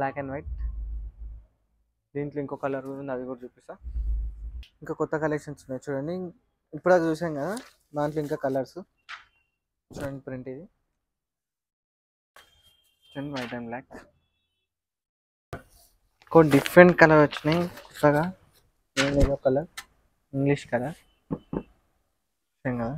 Black and white. దీంట్లో ఇంకో colour ఉంది, అది కూడా చూపిస్తా. ఇంకా కొత్త కలెక్షన్స్ ఉన్నాయి చూడండి. ఇప్పుడు అది చూసాం కదా, దాంట్లో ఇంకా కలర్స్ చూడండి. ప్రింట్ ఇది చూడండి, వైట్ అండ్ బ్లాక్. ఇంకో డిఫరెంట్ కలర్ వచ్చినాయి కొత్తగా. ఏదో కలర్, ఇంగ్లీష్ కలర్ సేమ్ కదా.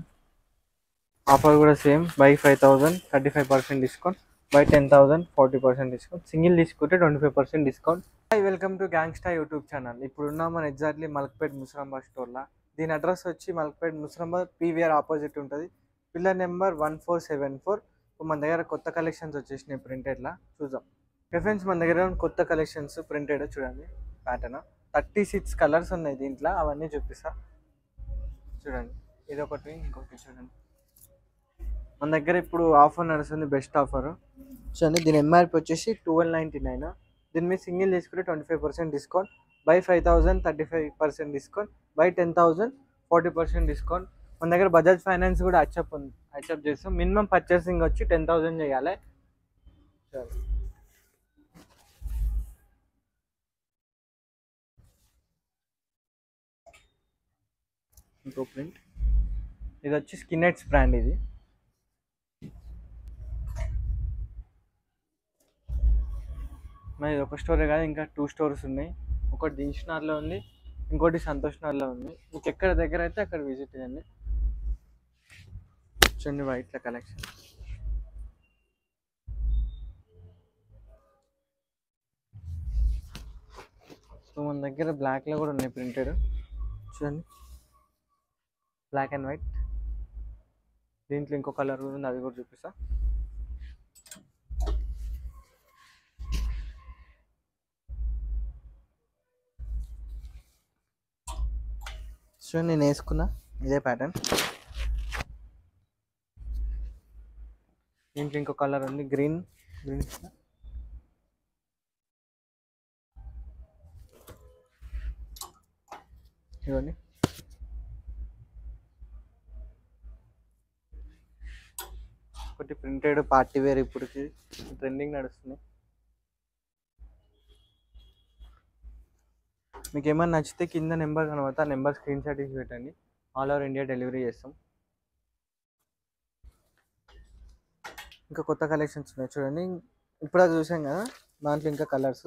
ఆఫర్ కూడా same, by 5,000 35% discount, by 10,000 40% discount, single తీసుకుంటే 25% discount. Welcome to gangster YouTube channel. ఇప్పుడు ఉన్నాం మనం ఎగ్జాక్ట్లీ మల్క్పేట్ ముసరాంబాద్ స్టోర్లో. దీని అడ్రస్ వచ్చి మల్క్పేట్ ముసరాంబాద్ పీవీఆర్ ఆపోజిట్ ఉంటుంది, పిల్లర్ నెంబర్ 1474. మన దగ్గర కొత్త కలెక్షన్స్ వచ్చేసినాయి ప్రింటెడ్లా, చూద్దాం. ఫ్రెండ్స్, మన దగ్గర కొత్త కలెక్షన్స్ ప్రింటెడ్ చూడండి. ప్యాటర్న్ 36 కలర్స్ ఉన్నాయి దీంట్లో, అవన్నీ చూపిస్తా చూడండి. ఇది ఒకటి, ఇంకొకటి చూడండి. మన దగ్గర ఇప్పుడు ఆఫర్ నడుస్తుంది, బెస్ట్ ఆఫర్ చూడండి. దీని ఎంఆర్పి వచ్చేసి 1299. దీని మీద సింగిల్ తీసుకుంటే 25% discount, by 5,000 35% discount, by 10,000 40% discount. మన దగ్గర బజాజ్ ఫైనాన్స్ కూడా యాక్సెప్ట్ చేస్తాం. మినిమం పర్చేసింగ్ వచ్చి 10,000 చేయాలి. ఇంకో ప్రింట్, ఇది వచ్చి స్కిన్నెట్స్ బ్రాండ్. ఇది ఇది ఒక స్టోరే కాదు, ఇంకా 2 స్టోర్స్ ఉన్నాయి. ఒకటి దిల్షుక్నగర్లో ఉంది, ఇంకోటి సంతోష్ నగర్లో ఉంది. మీకు ఎక్కడ దగ్గర అయితే అక్కడ విజిట్ చేయండి. చూడండి, వైట్ల కలెక్షన్. సో మన దగ్గర బ్లాక్లో కూడా ఉన్నాయి ప్రింటెడ్ చూడండి, బ్లాక్ అండ్ వైట్. దీంట్లో ఇంకో కలర్ ఉంది, అది కూడా చూపిస్తా. చూడండి, నేను వేసుకున్నా ఇదే ప్యాటర్న్. దీంట్లో ఇంకో కలర్ ఉంది, గ్రీన్. ఇవ్వండి. ఒకటి ప్రింటెడ్ పార్టీ వేర్, ఇప్పటికి ట్రెండింగ్ నడుస్తుంది. మీకు ఏమైనా నచ్చితే కింద నెంబర్ కనబడతా, ఆ నెంబర్ స్క్రీన్ షాట్ తీసి పెట్టండి. ఆల్ ఓవర్ ఇండియా డెలివరీ చేస్తాం. ఇంకా కొత్త కలెక్షన్స్ ఉన్నాయి చూడండి. ఇప్పుడు అది చూసాం కదా, దాంట్లో ఇంకా కలర్స్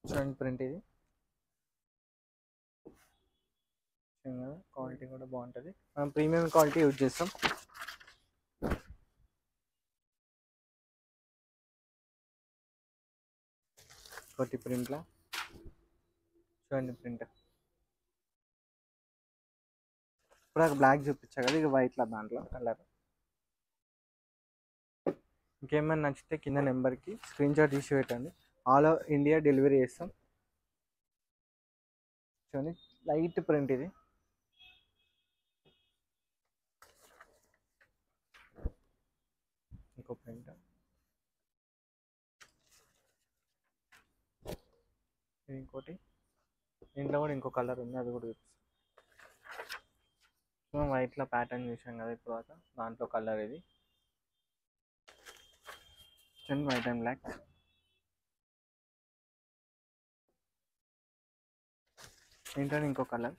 చూడండి. ప్రింట్ ఇది కదా, క్వాలిటీ కూడా బాగుంటుంది. మనం ప్రీమియం క్వాలిటీ యూజ్ చేస్తాం. ఒకటి ప్రింట్లో చూడండి, ప్రింట్ ఇప్పుడు బ్లాక్ చూపించా కదా, ఇక వైట్లో దాంట్లో కలర్. ఇంకేమైనా నచ్చితే కింద నెంబర్కి స్క్రీన్ షాట్ తీసి పెట్టండి. ఆల్ ఓవర్ ఇండియా డెలివరీ చేస్తాం. చూడండి, లైట్ ప్రింట్ ఇది. ఇంకో ప్రింట్, ఇంకోటి. దీంట్లో కూడా ఇంకో కలర్ ఉంది, అది కూడా చూపిస్తాం. వైట్లో ప్యాటర్న్ చూసాం కదా ఇప్పుడు దాకా, దాంట్లో కలర్ ఇది చూడండి, వైట్ అండ్ బ్లాక్. దీంట్లో ఇంకో కలర్,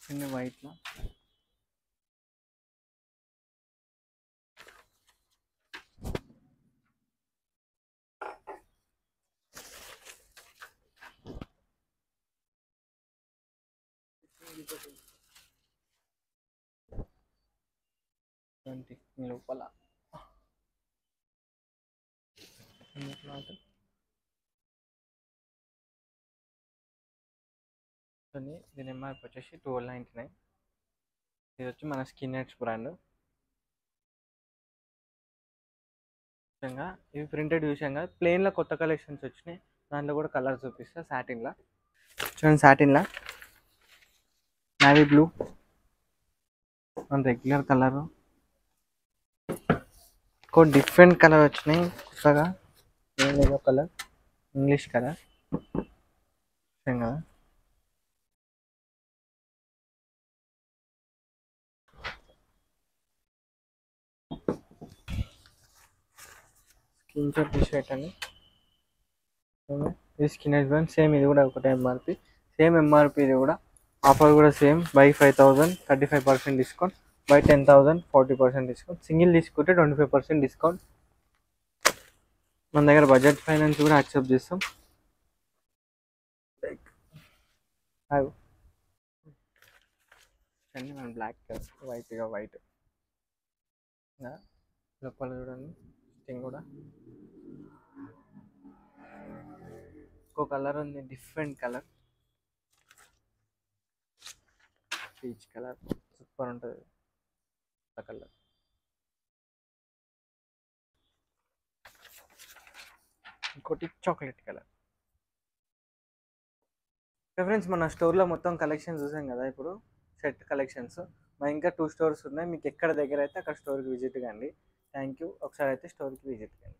చిన్న వైట్లో. లోపల దీని ఎంఆర్పి వచ్చేసి 1299. ఇది వచ్చి మన స్కిన్నెట్స్ బ్రాండ్. ఇవి ప్రింటెడ్ చూసాం కదా. ప్లెయిన్లో కొత్త కలెక్షన్స్ వచ్చినాయి, దాంట్లో కూడా కలర్ చూపిస్తా. సాటిన్లా చూడండి, సాటిన్లా నావీ బ్లూ, మన రెగ్యులర్ కలరు. ఇంకో డిఫరెంట్ కలర్ వచ్చినాయి కొత్తగా. ఏదో కలర్ ఇంగ్లీష్ కలర్ సేమ్ కదా. స్క్రీన్ షాట్ తీసి పెట్టండి. ఇది స్కిన్ హెడ్ సేమ్, ఇది కూడా ఒకటే ఎంఆర్పి, సేమ్ ఎంఆర్పి. ఇది కూడా ఆఫర్ కూడా same, by 5000 35% discount, by 10,000 40% discount, single తీసుకుంటే 25% డిస్కౌంట్. మన దగ్గర బడ్జెట్ ఫైనాన్స్ కూడా యాక్సెప్ట్ చేస్తాం. అండి మన బ్లాక్ కలర్, వైట్గా వైట్ లోపల చూడండి. స్టింగ్ కూడా ఇంకో కలర్ ఉంది, different colour, peach colour, super ఉంటుంది కలర్. ఇంకోటి చాక్లెట్ కలర్. ఫ్రెండ్స్ మన స్టోర్లో మొత్తం కలెక్షన్ చూసాం కదా, ఇప్పుడు సెట్ కలెక్షన్స్ మా ఇంకా 2 స్టోర్స్ ఉన్నాయి. మీకు ఎక్కడ దగ్గర అయితే అక్కడ స్టోర్కి విజిట్ కండి. Thank you. ఒకసారి అయితే స్టోర్కి విజిట్ కండి.